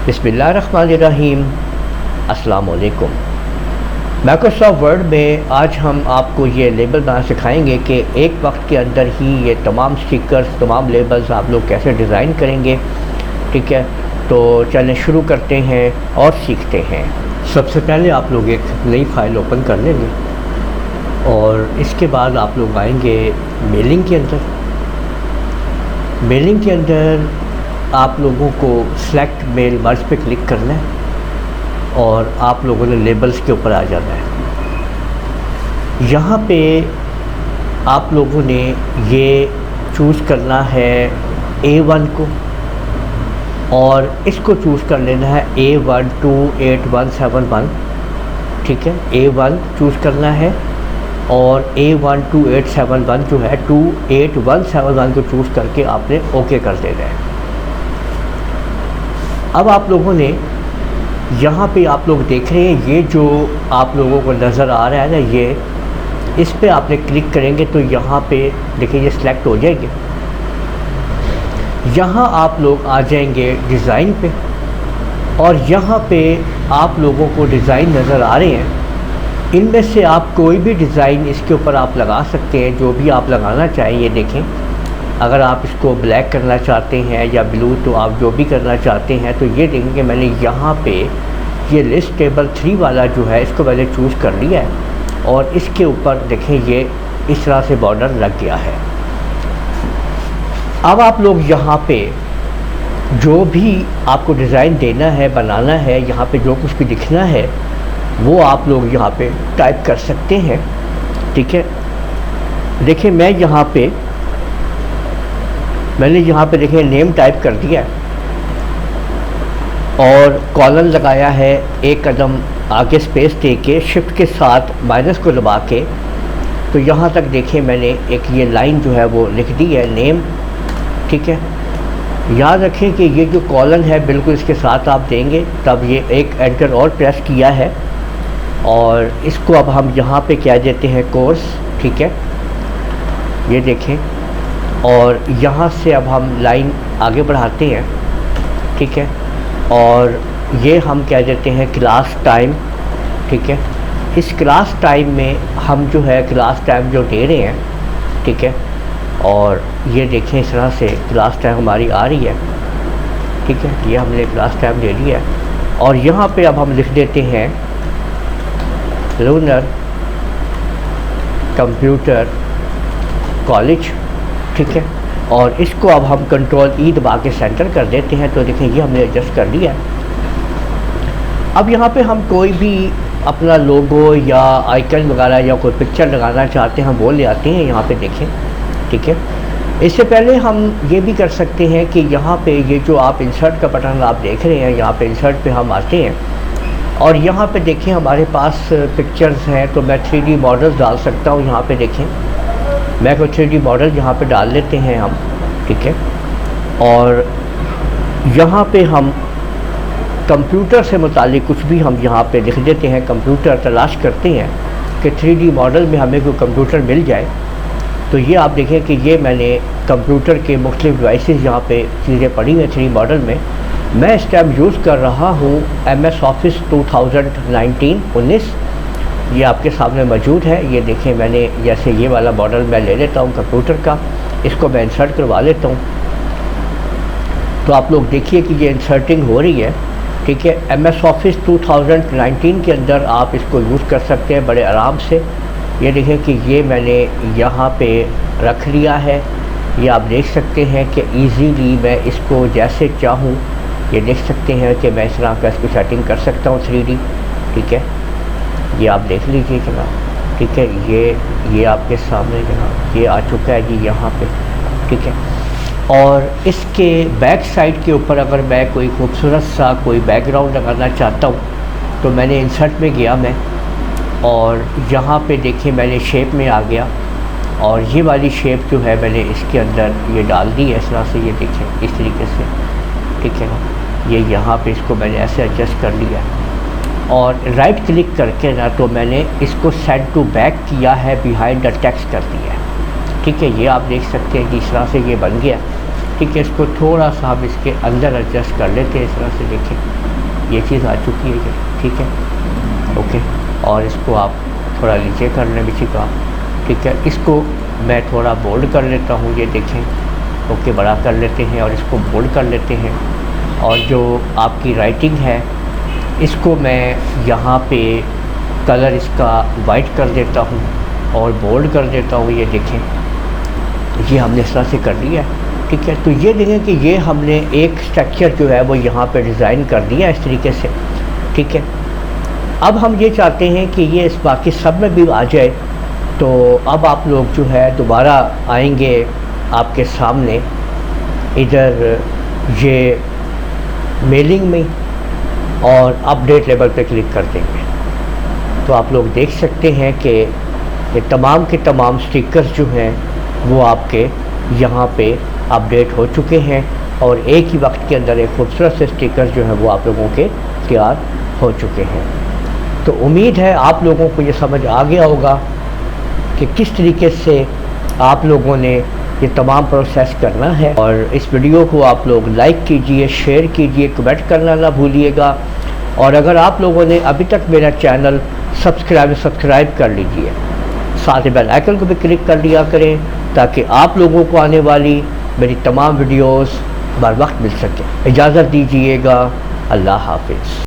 बिस्मिल्लाहिर्रहमानिर्रहीम। अस्सलाम वालेकुम। माइक्रोसॉफ्ट वर्ड में आज हम आपको ये लेबल बनाना सिखाएंगे कि एक वक्त के अंदर ही ये तमाम स्टिकर्स, तमाम लेबल्स आप लोग कैसे डिज़ाइन करेंगे। ठीक है, तो चलें शुरू करते हैं और सीखते हैं। सबसे पहले आप लोग एक नई फ़ाइल ओपन कर लेंगे और इसके बाद आप लोग आएंगे मेलिंग के अंदर। मेलिंग के अंदर आप लोगों को सेलेक्ट मेल मर्ज पे क्लिक करना है और आप लोगों ने लेबल्स के ऊपर आ जाना है। यहाँ पे आप लोगों ने ये चूज़ करना है A1 को और इसको चूज़ कर लेना है A128171। ठीक है, A1 चूज़ करना है और A12871 जो है 28171 को चूज़ करके आपने ओके कर देना है। अब आप लोगों ने यहाँ पे आप लोग देख रहे हैं ये जो आप लोगों को नज़र आ रहा है ना, ये इस पे आपने क्लिक करेंगे तो यहाँ पे देखिए ये सिलेक्ट हो जाएंगे। यहाँ आप लोग आ जाएंगे डिज़ाइन पे और यहाँ पे आप लोगों को डिज़ाइन नज़र आ रहे हैं। इनमें से आप कोई भी डिज़ाइन इसके ऊपर आप लगा सकते हैं, जो भी आप लगाना चाहें। ये देखें, अगर आप इसको ब्लैक करना चाहते हैं या ब्लू, तो आप जो भी करना चाहते हैं। तो ये देखेंगे मैंने यहाँ पे ये लिस्ट टेबल 3 वाला जो है इसको मैंने चूज़ कर लिया है और इसके ऊपर देखें ये इस तरह से बॉर्डर लग गया है। अब आप लोग यहाँ पे जो भी आपको डिज़ाइन देना है, बनाना है, यहाँ पे जो कुछ भी दिखना है वो आप लोग यहाँ पे टाइप कर सकते हैं। ठीक है, देखिए मैंने यहाँ पे देखें नेम टाइप कर दिया है और कॉलन लगाया है, एक कदम आगे स्पेस दे के शिफ्ट के साथ माइनस को दबा के। तो यहाँ तक देखें मैंने एक ये लाइन जो है वो लिख दी है, नेम। ठीक है, याद रखें कि ये जो कॉलन है बिल्कुल इसके साथ आप देंगे, तब ये एक एंटर और प्रेस किया है और इसको अब हम यहाँ पे क्या देते हैं, कोर्स। ठीक है, ये देखें और यहाँ से अब हम लाइन आगे बढ़ाते हैं। ठीक है, और ये हम क्या देते हैं, क्लास टाइम। ठीक है, इस क्लास टाइम में हम जो है क्लास टाइम जो दे रहे हैं। ठीक है, और ये देखें इस तरह से क्लास टाइम हमारी आ रही है। ठीक है, ये हमने क्लास टाइम दे दी है और यहाँ पे अब हम लिख देते हैं लूनर कंप्यूटर कॉलेज। ठीक है, और इसको अब हम कंट्रोल ई दबा के सेंटर कर देते हैं। तो देखें ये हमने एडजस्ट कर लिया है। अब यहाँ पे हम कोई भी अपना लोगो या आइकन वगैरह या कोई पिक्चर लगाना चाहते हैं, हम वो ले आते हैं यहाँ पे देखें। ठीक है, इससे पहले हम ये भी कर सकते हैं कि यहाँ पे ये जो आप इंसर्ट का बटन आप देख रहे हैं, यहाँ पे इंसर्ट पे हम आते हैं और यहाँ पे देखें हमारे पास पिक्चर्स हैं। तो मैं 3D मॉडल्स डाल सकता हूँ। यहाँ पे देखें मैं कोई 3D मॉडल यहाँ पे डाल लेते हैं हम। ठीक है, और यहाँ पे हम कंप्यूटर से मुतालिक कुछ भी हम यहाँ पे लिख देते हैं। कंप्यूटर तलाश करते हैं कि 3D मॉडल में हमें कोई कंप्यूटर मिल जाए। तो ये आप देखें कि ये मैंने कंप्यूटर के मुख्तलिफ डिवाइसेस यहाँ पे चीज़ें पड़ी हैं 3D मॉडल में। मैं इस टाइम यूज़ कर रहा हूँ MS ऑफिस 2019 ये आपके सामने मौजूद है। ये देखें मैंने जैसे ये वाला मॉडल मैं ले लेता हूँ कंप्यूटर का, इसको मैं इंसर्ट करवा लेता हूँ। तो आप लोग देखिए कि ये इंसर्टिंग हो रही है। ठीक है, MS ऑफिस 2019 के अंदर आप इसको यूज़ कर सकते हैं बड़े आराम से। ये देखें कि ये मैंने यहाँ पे रख लिया है। ये आप देख सकते हैं कि ईज़िली मैं इसको जैसे चाहूँ, ये देख सकते हैं कि मैं इस तरह का इसको सेटिंग कर सकता हूँ 3D। ठीक है, ये आप देख लीजिए जनाब। ठीक है, ये आपके सामने जनाब ये आ चुका है जी यहाँ पे। ठीक है, और इसके बैक साइड के ऊपर अगर मैं कोई खूबसूरत सा कोई बैकग्राउंड लगाना चाहता हूँ तो मैंने इंसर्ट में गया मैं और यहाँ पे देखिए मैंने शेप में आ गया और ये वाली शेप जो है मैंने इसके अंदर ये डाल दी है इस तरह से। ये देखें इस तरीके से। ठीक है, ये यहाँ पे इसको मैंने ऐसे एडजस्ट कर लिया है और राइट क्लिक करके ना तो मैंने इसको सेंड टू बैक किया है, बिहाइंड द टेक्स्ट कर दिया है। ठीक है, ये आप देख सकते हैं कि इस तरह से ये बन गया। ठीक है, इसको थोड़ा सा हम इसके अंदर एडजस्ट कर लेते हैं। इस तरह से देखें ये चीज़ आ चुकी है ये, ठीक है, ओके। और इसको आप थोड़ा नीचे कर लें बिची का, ठीक है। इसको मैं थोड़ा बोल्ड कर लेता हूँ, ये देखें, ओके, बड़ा कर लेते हैं और इसको बोल्ड कर लेते हैं। और जो आपकी राइटिंग है इसको मैं यहाँ पे कलर इसका वाइट कर देता हूँ और बोल्ड कर देता हूँ, ये देखें, ये हमने इस तरह से कर लिया है, ठीक है। तो ये देखें कि ये हमने एक स्ट्रक्चर जो है वो यहाँ पे डिज़ाइन कर दिया इस तरीके से, ठीक है। अब हम ये चाहते हैं कि ये इस बाकी सब में भी आ जाए। तो अब आप लोग जो है दोबारा आएंगे आपके सामने इधर ये मेलिंग में और अपडेट लेवल पे क्लिक कर देंगे। तो आप लोग देख सकते हैं कि ये तमाम के तमाम स्टिकर्स जो हैं वो आपके यहाँ पे अपडेट हो चुके हैं और एक ही वक्त के अंदर एक खूबसूरत से स्टिकर जो हैं वो आप लोगों के तैयार हो चुके हैं। तो उम्मीद है आप लोगों को ये समझ आ गया होगा कि किस तरीके से आप लोगों ने ये तमाम प्रोसेस करना है। और इस वीडियो को आप लोग लाइक कीजिए, शेयर कीजिए, कमेंट करना ना भूलिएगा। और अगर आप लोगों ने अभी तक मेरा चैनल सब्सक्राइब कर लीजिए, साथ ही बेल आइकन को भी क्लिक कर लिया करें ताकि आप लोगों को आने वाली मेरी तमाम वीडियोस बर वक्त मिल सके। इजाज़त दीजिएगा, अल्लाह हाफिज़।